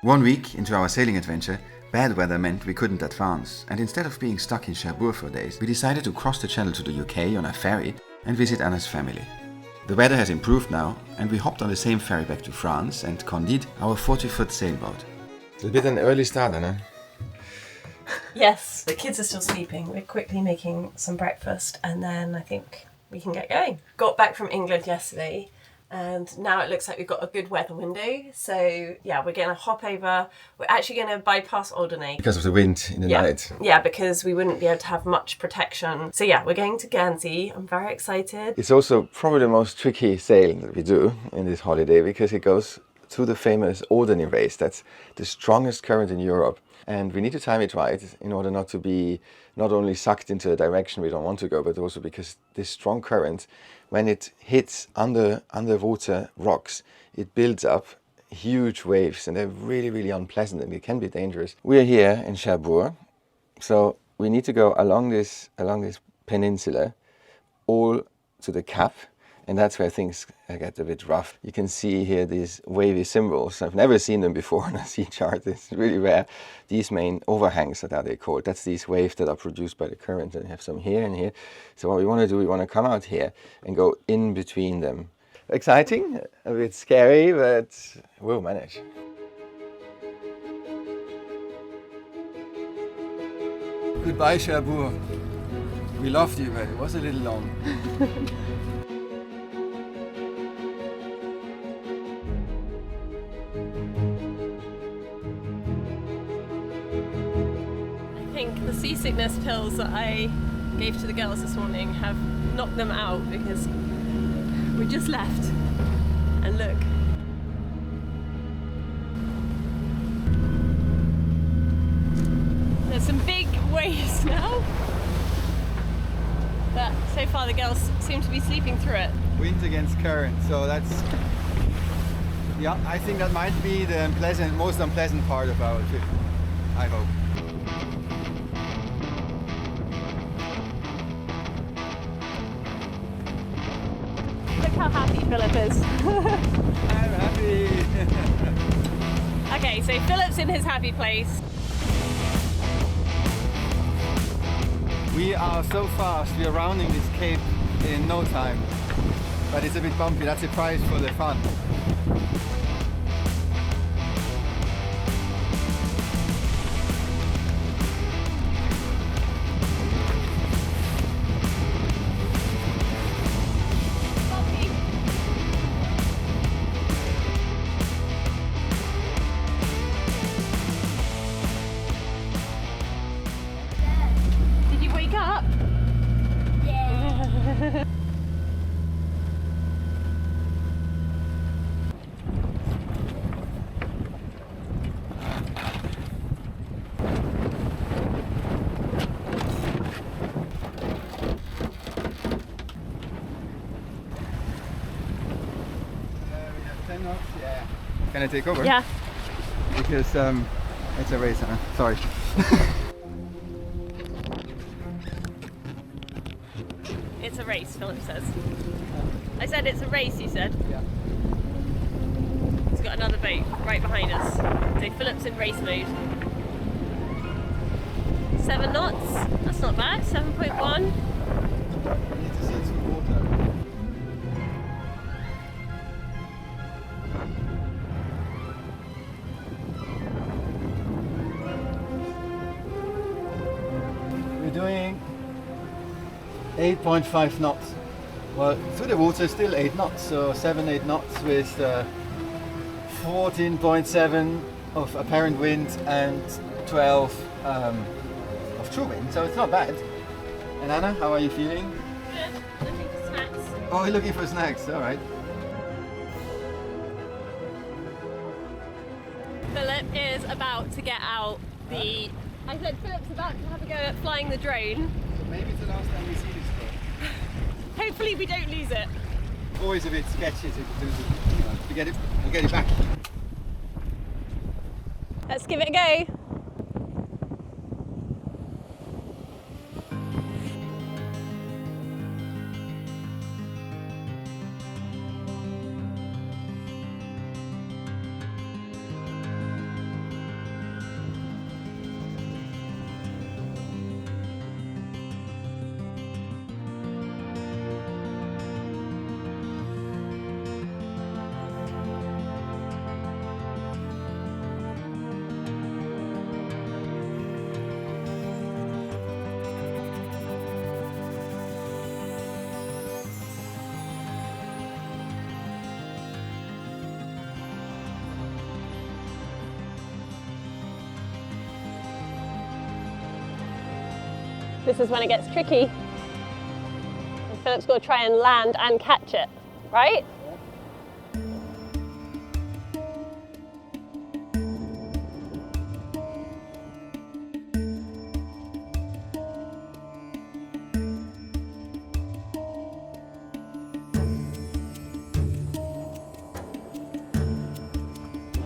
1 week into our sailing adventure, bad weather meant we couldn't advance, and instead of being stuck in Cherbourg for days, we decided to cross the channel to the UK on a ferry and visit Anna's family. The weather has improved now, and we hopped on the same ferry back to France and Candide, our 40-foot sailboat. It's a bit an early start, Anna. Yes, the kids are still sleeping. We're quickly making some breakfast and then I think we can get going. Got back from England yesterday and now it looks like we've got a good weather window. So yeah, we're going to hop over. We're actually going to bypass Alderney. Because of the wind in the night. Yeah, because we wouldn't be able to have much protection. So yeah, we're going to Guernsey. I'm very excited. It's also probably the most tricky sailing that we do in this holiday because it goes through the famous Alderney race. That's the strongest current in Europe. And we need to time it right in order not to be not only sucked into a direction we don't want to go, but also because this strong current, when it hits underwater rocks, it builds up huge waves and they're really, really unpleasant and it can be dangerous. We're here in Cherbourg, so we need to go along this peninsula all to the cap. And that's where things get a bit rough. You can see here these wavy symbols. I've never seen them before on a sea chart. It's really rare. These main overhangs, that are they called. That's these waves that are produced by the current. And you have some here and here. So what we want to do, we want to come out here and go in between them. Exciting, a bit scary, but we'll manage. Goodbye, Cherbourg. We loved you, but it was a little long. I think the seasickness pills that I gave to the girls this morning have knocked them out because we just left and look. There's some big waves now, but so far the girls seem to be sleeping through it. Wind against current, so that's, yeah, I think that might be the most unpleasant part of our trip, I hope. Look how happy Philip is. I'm happy. Okay, so Philip's in his happy place. We are so fast, we are rounding this cape in no time. But it's a bit bumpy, that's a prize for the fun. Did you wake up? Yeah. We have 10 knots, yeah. Can I take over? Yeah. Because it's a race, huh? Sorry. It's a race, Philip says. I said it's a race, he said. Yeah. He's got another boat right behind us. So Philip's in race mode. 7 knots, that's not bad, 7.1. We need to see some water. We're doing 8.5 knots. Well, through the water still 8 knots, so 7-8 knots with 14.7 of apparent wind and 12 of true wind, so it's not bad. And Anna, how are you feeling? Good, looking for snacks. Oh, you're looking for snacks, alright. Philip is about to get out the... I said Philip's about to have a go at flying the drone. So maybe it's the last time we see this bird. Hopefully we don't lose it. Always a bit sketchy to get it back. Let's give it a go. This is when it gets tricky. And Philip's got to try and land and catch it, right?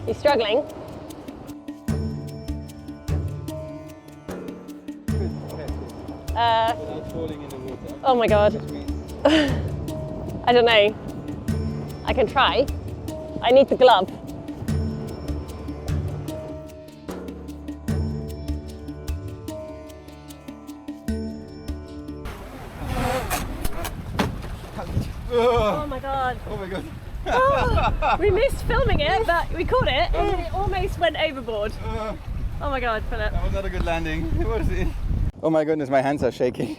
You struggling? Without falling in the water. Oh my god. I don't know. I can try. I need the glove. Oh my god. Oh my god. Oh, we missed filming it, but we caught it and it almost went overboard. Oh my god, Philip. That was not a good landing, was it? Oh my goodness, my hands are shaking.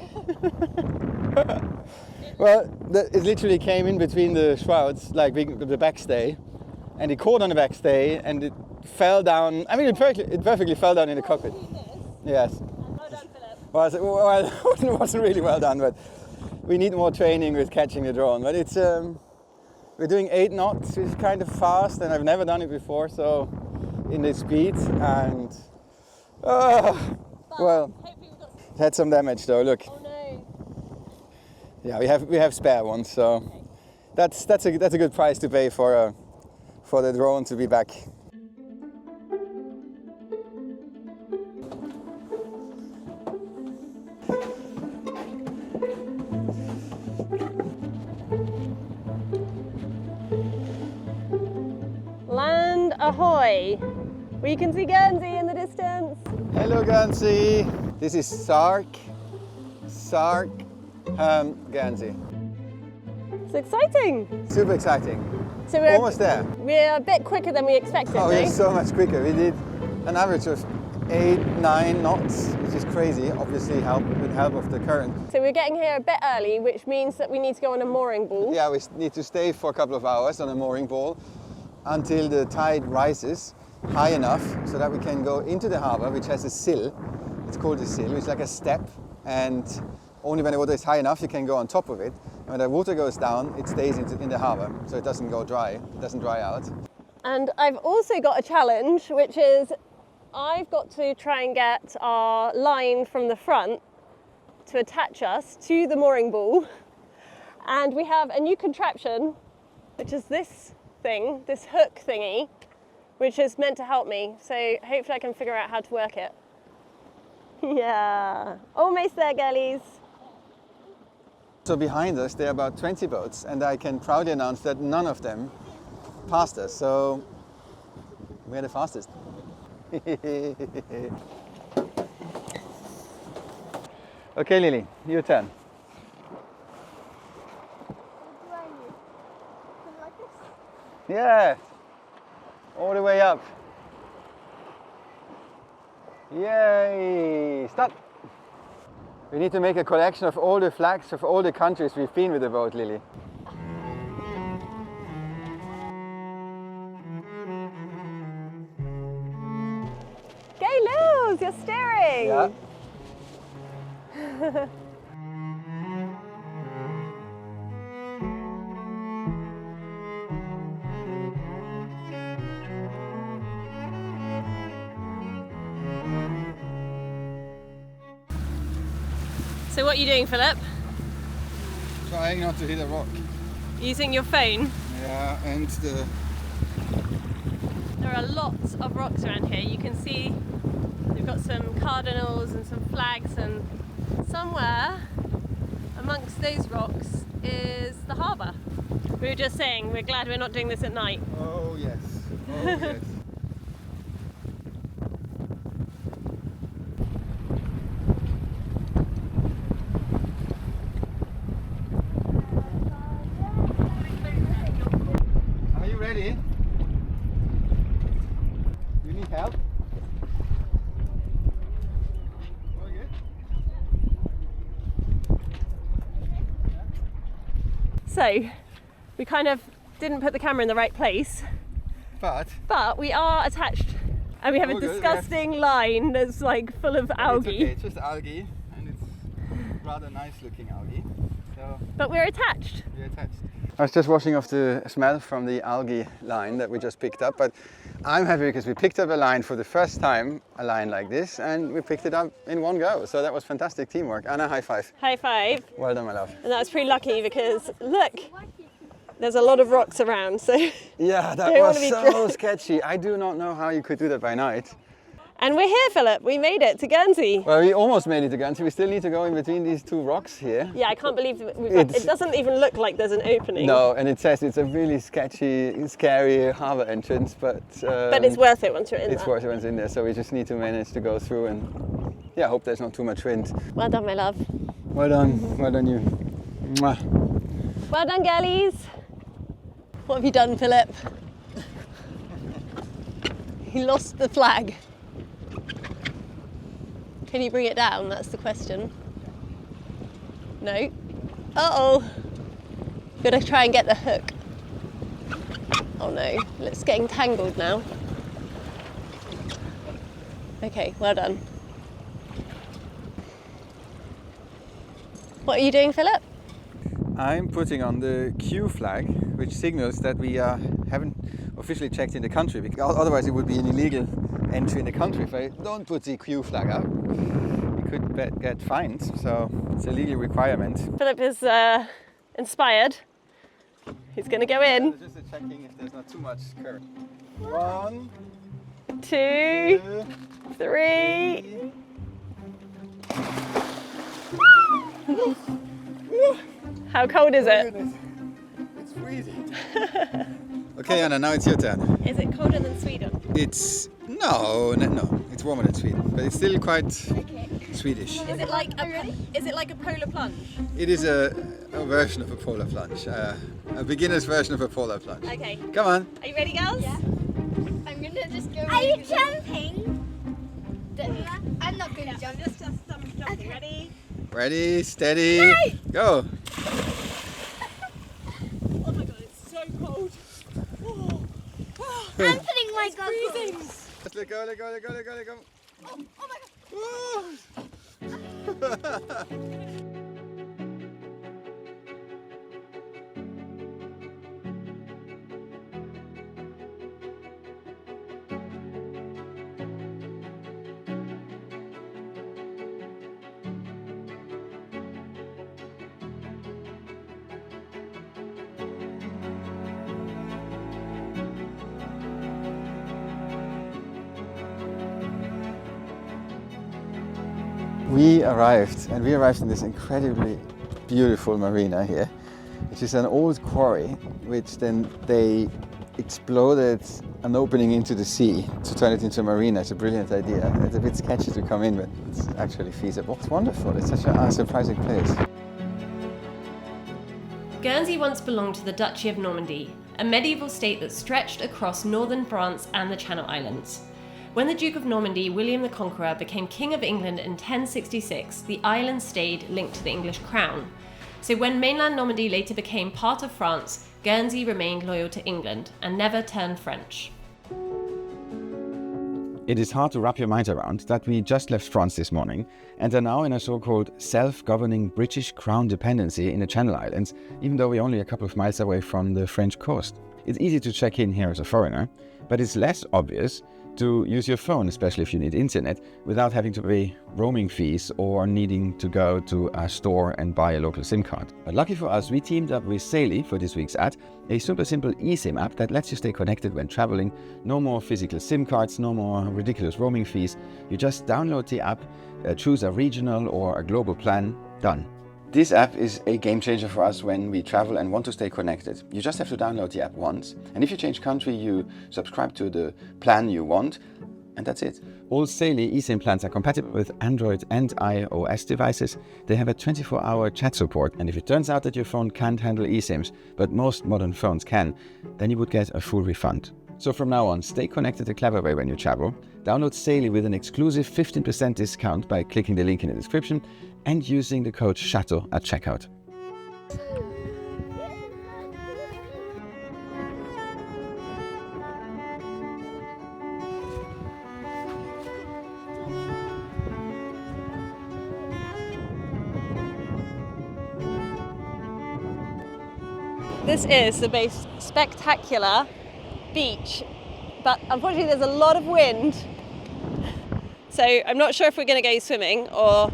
Well, it literally came in between the shrouds, like the backstay, and it caught on the backstay and it fell down. I mean, it perfectly fell down in the cockpit. Yes. Well done, Philip. Well, it wasn't really well done, but we need more training with catching the drone. But it's we're doing 8 knots, which is kind of fast, and I've never done it before, so in this speed, and well, it had some damage though. Look. Oh no. Yeah, we have spare ones, so that's a good price to pay for the drone to be back. Land ahoy! We can see Guernsey in the distance. Hello Guernsey. This is Sark, Guernsey. It's exciting. Super exciting. So we're Almost there. We're a bit quicker than we expected. Oh, no? we're so much quicker. We did an average of 8-9 knots, which is crazy, obviously with help of the current. So we're getting here a bit early, which means that we need to go on a mooring ball. Yeah, we need to stay for a couple of hours on a mooring ball until the tide rises high enough so that we can go into the harbor, which has a sill. It's called a sill, which is like a step, and only when the water is high enough you can go on top of it. And when the water goes down, it stays in the harbor, so it doesn't go dry, it doesn't dry out. And I've also got a challenge, which is I've got to try and get our line from the front to attach us to the mooring ball. And we have a new contraption, which is this thing, this hook thingy, which is meant to help me. So hopefully I can figure out how to work it. Yeah, almost there, girlies. So behind us there are about 20 boats, and I can proudly announce that none of them passed us, so we're the fastest. Okay, Lily, your turn. Yeah, all the way up. Yay! Stop! We need to make a collection of all the flags of all the countries we've been with the boat, Lily. Go, Lils, you're steering! Yeah. So what are you doing, Philip? Trying not to hit a rock. Using your phone? Yeah, and There are lots of rocks around here. You can see we've got some cardinals and some flags, and somewhere amongst those rocks is the harbour. We were just saying we're glad we're not doing this at night. oh yes, oh yes. Are you ready? You need help? Okay. So we kind of didn't put the camera in the right place, but we are attached, and we have a Oh, good, disgusting line that's like full of It's algae. okay, it's just algae, and rather nice looking algae. So But we're attached. we're attached. I was just washing off the smell from the algae line that we just picked up, but I'm happy because we picked up a line for the first time, a line like this, and we picked it up in one go. So that was fantastic teamwork. Anna, high five. High five. Well done, my love. And that was pretty lucky because look, there's a lot of rocks around. So Yeah, that Don't was wanna be so drunk. sketchy. I do not know how you could do that by night. and we're here, Philip. We made it to Guernsey. Well, we almost made it to Guernsey. We still need to go in between these two rocks here. Yeah, I can't believe it doesn't even look like there's an opening. No, and it says it's a really sketchy, scary harbour entrance, but But it's worth it once you're in it's there. worth it once in there. So we just need to manage to go through, and yeah, hope there's not too much wind. Well done, my love. Well done you. Mwah. Well done, girlies. What have you done, Philip? He lost the flag. Can you bring it down? That's the question. No. Uh-oh. Gotta try and get the hook. Oh no, it's getting tangled now. Okay, well done. What are you doing, Philip? I'm putting on the Q flag, which signals that we haven't officially checked in the country, because otherwise it would be an illegal entry in the country. If I don't put the Q flag up, we could get fined, so it's a legal requirement. Philip is inspired. He's gonna go in. Just checking if there's not too much current. 1, 2, 2, 3. How cold is it? It's freezing. Okay, Anna, now it's your turn. Is it colder than Sweden? It's no, it's warmer than Sweden, but it's still quite Swedish. Is it like a polar plunge? It is a version of a polar plunge, a beginner's version of a polar plunge. Okay. Come on. Are you ready, girls? Yeah. I'm gonna just go. Are you jumping? I'm not gonna jump. Just jumping. Okay. Ready? Ready, steady, go. Oh my god, it's so cold. I'm putting my goggles. Let go, let go, let go, let go, let go. Oh my god. We arrived in this incredibly beautiful marina here, which is an old quarry, which then they exploded an opening into the sea to turn it into a marina. It's a brilliant idea. It's a bit sketchy to come in, but it's actually feasible. It's wonderful. It's such a surprising place. Guernsey once belonged to the Duchy of Normandy, a medieval state that stretched across northern France and the Channel Islands. When the Duke of Normandy, William the Conqueror, became King of England in 1066, the island stayed linked to the English crown. So when mainland Normandy later became part of France, Guernsey remained loyal to England and never turned French. It is hard to wrap your mind around that we just left France this morning and are now in a so-called self-governing British Crown dependency in the Channel Islands, even though we're only a couple of miles away from the French coast. It's easy to check in here as a foreigner, but it's less obvious to use your phone, especially if you need internet, without having to pay roaming fees or needing to go to a store and buy a local SIM card. But lucky for us, we teamed up with Saily for this week's ad, a super simple eSIM app that lets you stay connected when traveling. No more physical SIM cards, no more ridiculous roaming fees. You just download the app, choose a regional or a global plan, done. This app is a game changer for us when we travel and want to stay connected. You just have to download the app once, and if you change country, you subscribe to the plan you want, and that's it. All Saily eSIM plans are compatible with Android and iOS devices. They have a 24-hour chat support, and if it turns out that your phone can't handle eSIMs, but most modern phones can, then you would get a full refund. So from now on, stay connected the clever way when you travel. Download Saily with an exclusive 15% discount by clicking the link in the description and using the code SHATO at checkout. This is the most spectacular beach, but unfortunately there's a lot of wind. So I'm not sure if we're going to go swimming or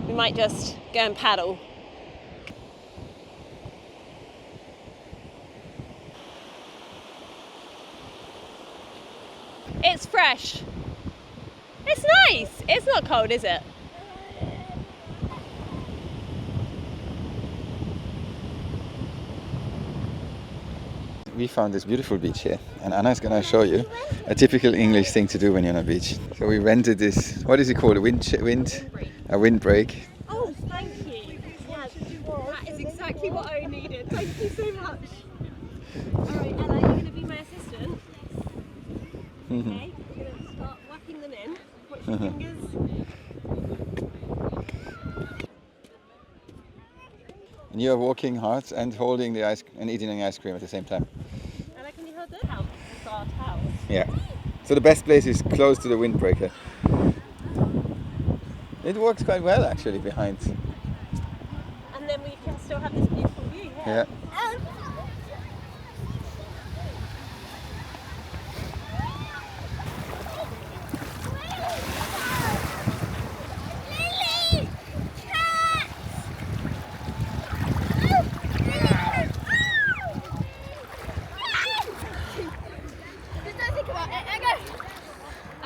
we might just go and paddle. It's fresh. It's nice. It's not cold, is it? We found this beautiful beach here, and Anna's gonna show you a typical English thing to do when you're on a beach. So we rented this, what is it called, a windbreak. Oh, thank you. Yeah, that is exactly what I needed. Thank you so much. Alright, Ella, you're going to be my assistant. Okay, you're going to start whacking them in. Watch your fingers. And you are walking hard and holding the ice and eating the ice cream at the same time. Ella, can you hold the towel? It's our towels. Yeah. So the best place is close to the windbreaker. It works quite well actually behind. And then we can still have this beautiful view. Yeah.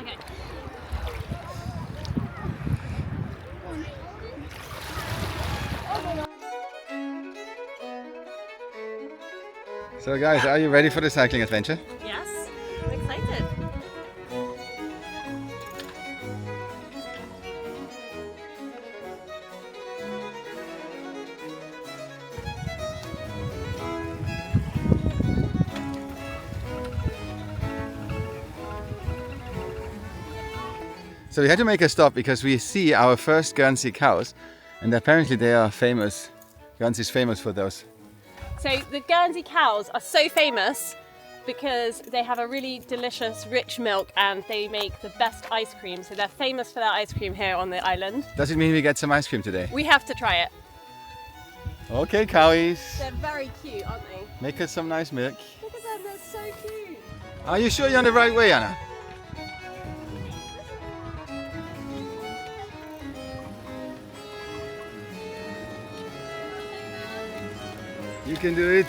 Okay. So guys, are you ready for the cycling adventure? Yes, I'm excited. So we had to make a stop because we see our first Guernsey cows, and apparently they are famous. Guernsey is famous for those. So the Guernsey cows are so famous because they have a really delicious, rich milk and they make the best ice cream. So they're famous for their ice cream here on the island. Does it mean we get some ice cream today? We have to try it. Okay, cowies. They're very cute, aren't they? Make us some nice milk. Look at them, they're so cute. Are you sure you're on the right way, Anna? You can do it.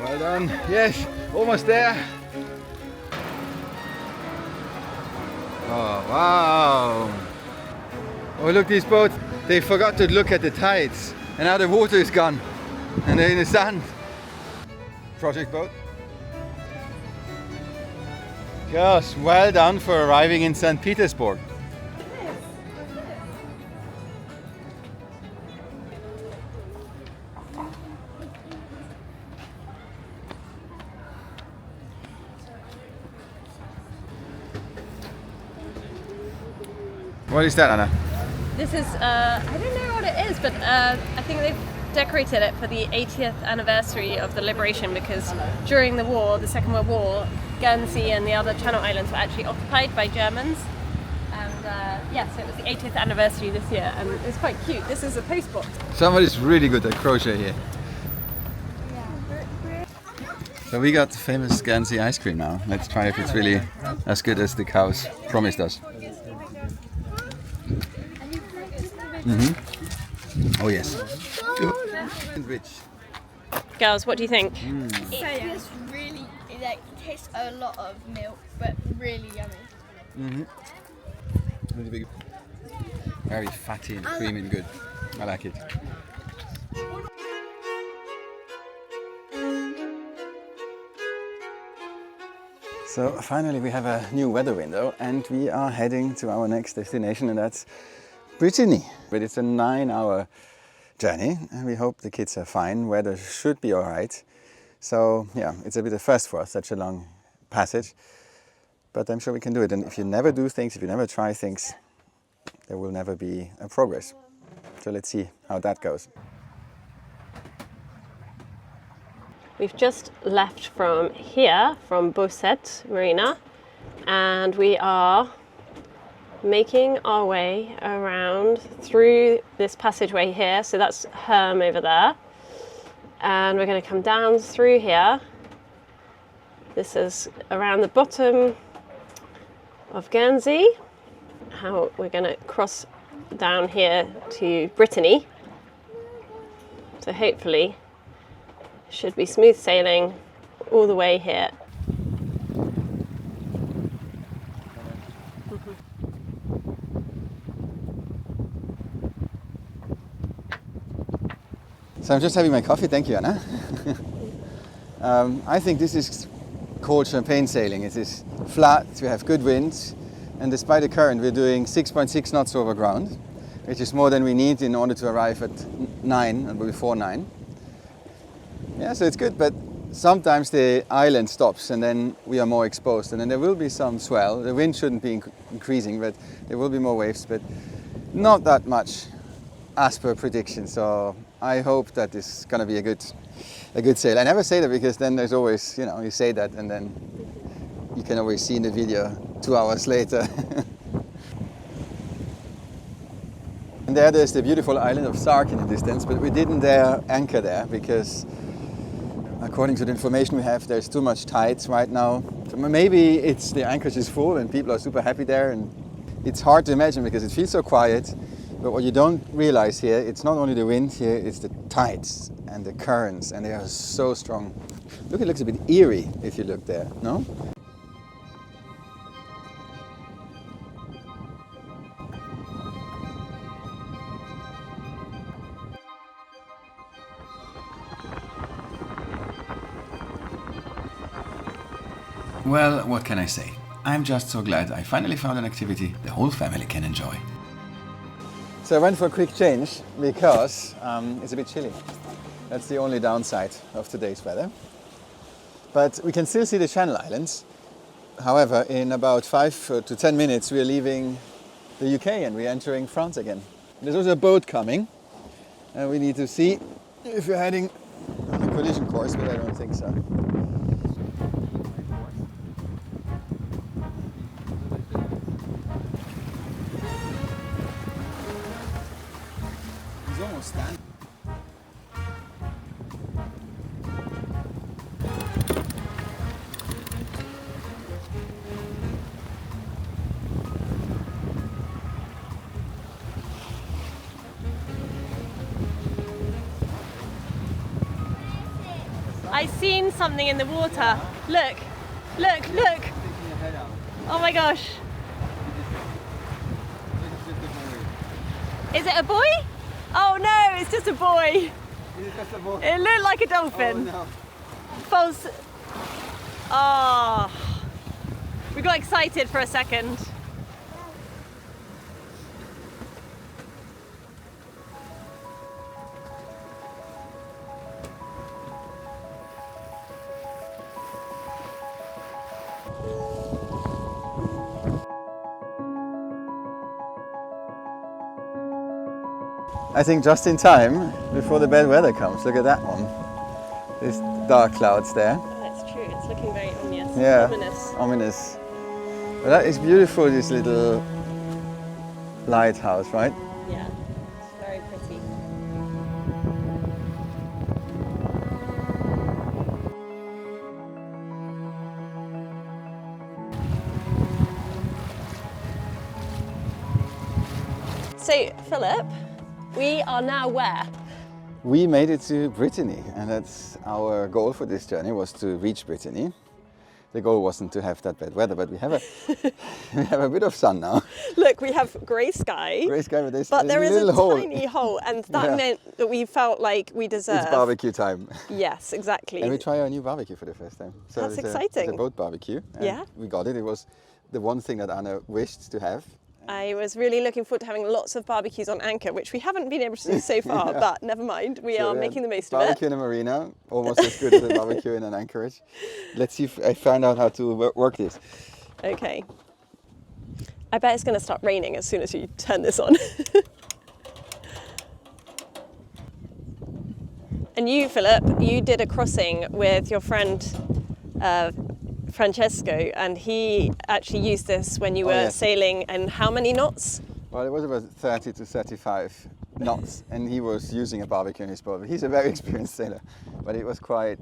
Well done. Yes, almost there. Oh, wow. Oh, look, these boats, they forgot to look at the tides. And now the water is gone. And they're in the sand. Project boat. Gosh, well done for arriving in St. Petersburg. What is that, Anna? This is, I don't know what it is, but I think they've decorated it for the 80th anniversary of the liberation because during the war, the Second World War, Guernsey and the other Channel Islands were actually occupied by Germans. And yeah, so it was the 80th anniversary this year and it's quite cute. This is a post box. Somebody's really good at crochet here. So we got the famous Guernsey ice cream now. Let's try if it's really as good as the cows promised us. Oh yes. And rich. Girls, what do you think? It feels really, it tastes a lot of milk, but really yummy. Really big. Very fatty and creamy and good. I like it. So finally we have a new weather window and we are heading to our next destination, and that's Brittany. But it's a 9-hour journey and we hope the kids are fine. Weather should be alright. So yeah, it's a bit of first for us, such a long passage. But I'm sure we can do it. And if you never do things, if you never try things, there will never be a progress. So let's see how that goes. We've just left from here, from Beauset Marina, and we are making our way around through this passageway here. So that's Herm over there. And we're going to come down through here. This is around the bottom of Guernsey. How we're going to cross down here to Brittany. So hopefully should be smooth sailing all the way here. So I'm just having my coffee, thank you, Anna. I think this is called champagne sailing. It is flat, we have good winds, and despite the current we're doing 6.6 knots over ground, which is more than we need in order to arrive at 9 and before 9. Yeah, so it's good, but sometimes the island stops and then we are more exposed, and then there will be some swell. The wind shouldn't be increasing, but there will be more waves, but not that much as per prediction. So I hope that this is going to be a good sail. I never say that because then there's always, you say that and then you can always see in the video 2 hours later. And there's the beautiful island of Sark in the distance, but we didn't dare anchor there because according to the information we have, there's too much tides right now. So maybe it's the anchorage is full and people are super happy there, and it's hard to imagine because it feels so quiet. But what you don't realize here, it's not only the wind here, it's the tides and the currents, and they are so strong. Look, it looks a bit eerie if you look there, no? Well, what can I say? I'm just so glad I finally found an activity the whole family can enjoy. So I went for a quick change because it's a bit chilly. That's the only downside of today's weather. But we can still see the Channel Islands. However, in about 5 to 10 minutes we are leaving the UK and we're entering France again. There's also a boat coming and we need to see if we're heading on a collision course, but I don't think so. It's almost done. I've seen something in the water. Look, look, look. Oh my gosh. Is it a boy? Oh no, it's just a boy. It looked like a dolphin. Oh, no. False. Oh. We got excited for a second. I think just in time before the bad weather comes. Look at that one. There's dark clouds there. Oh, that's true. It's looking very ominous. Yeah, Ominous. ominous. But that is beautiful, this little lighthouse, right? Yeah, it's very pretty. So, Philip, we are now where? We made it to Brittany, and that's our goal for this journey, was to reach Brittany. The goal wasn't to have that bad weather, but we have a bit of sun now. Look, we have grey sky. Grey sky with this But there is little a hole. tiny hole, and that Yeah. meant that we felt like we deserved. It's barbecue time. Yes, exactly. And we try our new barbecue for the first time. So That's it's exciting. It's a boat barbecue. And Yeah. we got it. It was the one thing that Anna wished to have. I was really looking forward to having lots of barbecues on anchor, which we haven't been able to do so far, Yeah. but never mind. We So are we had making the most of it. barbecue in a marina, almost as good as a barbecue in an anchorage. Let's see if I find out how to work this. Okay. I bet it's going to start raining as soon as you turn this on. And you, Philip, you did a crossing with your friend Francesco, and he actually used this when you were yes. sailing, and how many knots? Well, it was about 30 to 35 knots, and he was using a barbecue in his boat. He's a very experienced sailor, but it was quite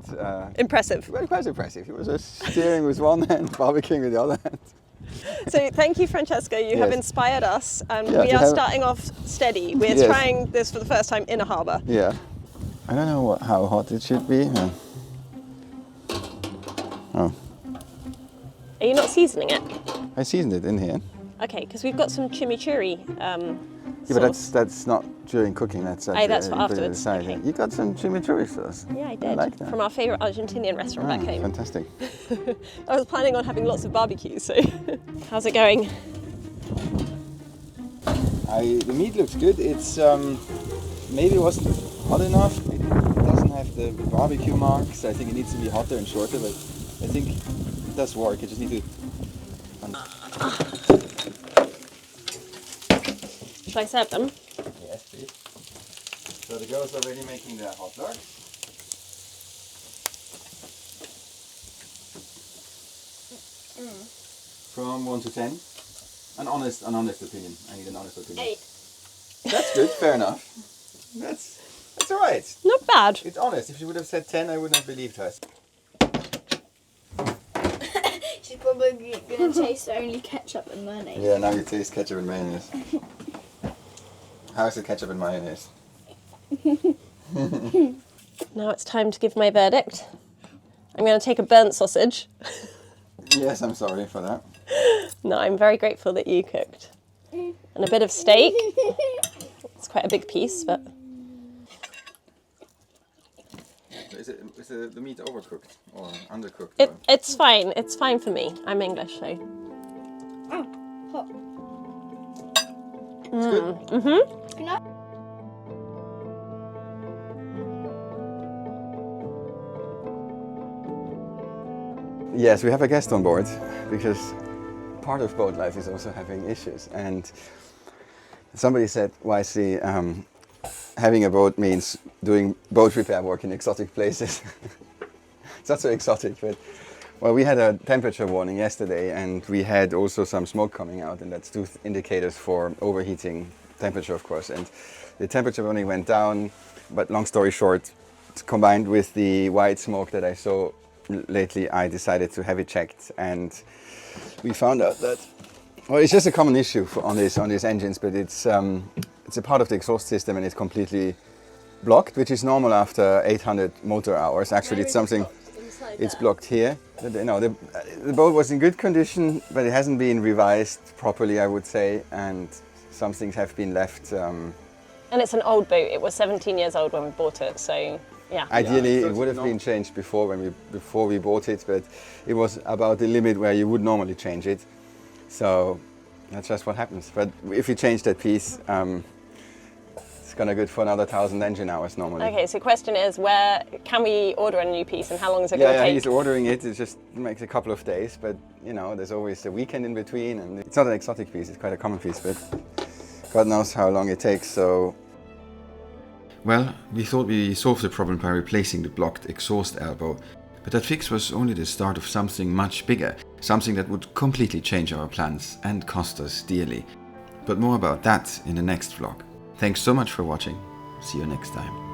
Impressive. well, quite impressive. He was just steering with one hand, barbecuing with the other hand. So thank you, Francesco. You have inspired us, and Yeah, we to are have- starting off steady. We're Yes. trying this for the first time in a harbour. Yeah. I don't know how hot it should be. Oh, Are you not seasoning it? I seasoned it in here. Okay, because we've got some chimichurri. Yeah, but that's not during cooking. That's Oh, that's for you put it afterwards, aside, okay. yeah. You got some chimichurri sauce. Yeah, I did. like that. From our favourite Argentinian restaurant back home. Fantastic. I was planning on having lots of barbecues, so how's it going? The meat looks good. It's maybe wasn't hot enough. It doesn't have the barbecue marks. I think it needs to be hotter and shorter, but I think it does work. You just need to. Shall I serve them? Yes, please. So the girls are already making their hot dog. From 1 to 10. An honest opinion. I need an honest opinion. 8. That's good. Fair enough. That's all right. Not bad. It's honest. If she would have said 10, I wouldn't have believed her. She's probably going to taste only ketchup and mayonnaise. Yeah, now you taste ketchup and mayonnaise. How's the ketchup and mayonnaise? Now it's time to give my verdict. I'm going to take a burnt sausage. Yes, I'm sorry for that. No, I'm very grateful that you cooked. And a bit of steak. It's quite a big piece, but Is the meat overcooked or undercooked? it's fine. It's fine for me. I'm English, so. Oh, hot. It's good. Can I? Yes, we have a guest on board because part of boat life is also having issues. And somebody said wisely, having a boat means doing boat repair work in exotic places. It's not so exotic, but well, we had a temperature warning yesterday, and we had also some smoke coming out, and that's two indicators for overheating temperature, of course. And the temperature warning went down, but long story short, combined with the white smoke that I saw lately, I decided to have it checked, and we found out that, well, it's just a common issue on these engines, but it's a part of the exhaust system, and it's completely blocked, which is normal after 800 motor hours. Actually, it's something. It's blocked here. The boat was in good condition, but it hasn't been revised properly, I would say, and some things have been left. And it's an old boat. It was 17 years old when we bought it, so yeah. Ideally, it would have been changed before we bought it, but it was about the limit where you would normally change it. So that's just what happens. But if you change that piece, it's gonna good for another 1,000 engine hours normally. Okay, so the question is, where can we order a new piece, and how long is it going to Yeah, take? he's ordering it. It just makes a couple of days, but there's always a weekend in between, and it's not an exotic piece. It's quite a common piece, but God knows how long it takes. So. Well, we thought we solved the problem by replacing the blocked exhaust elbow, but that fix was only the start of something much bigger, something that would completely change our plans and cost us dearly. But more about that in the next vlog. Thanks so much for watching. See you next time.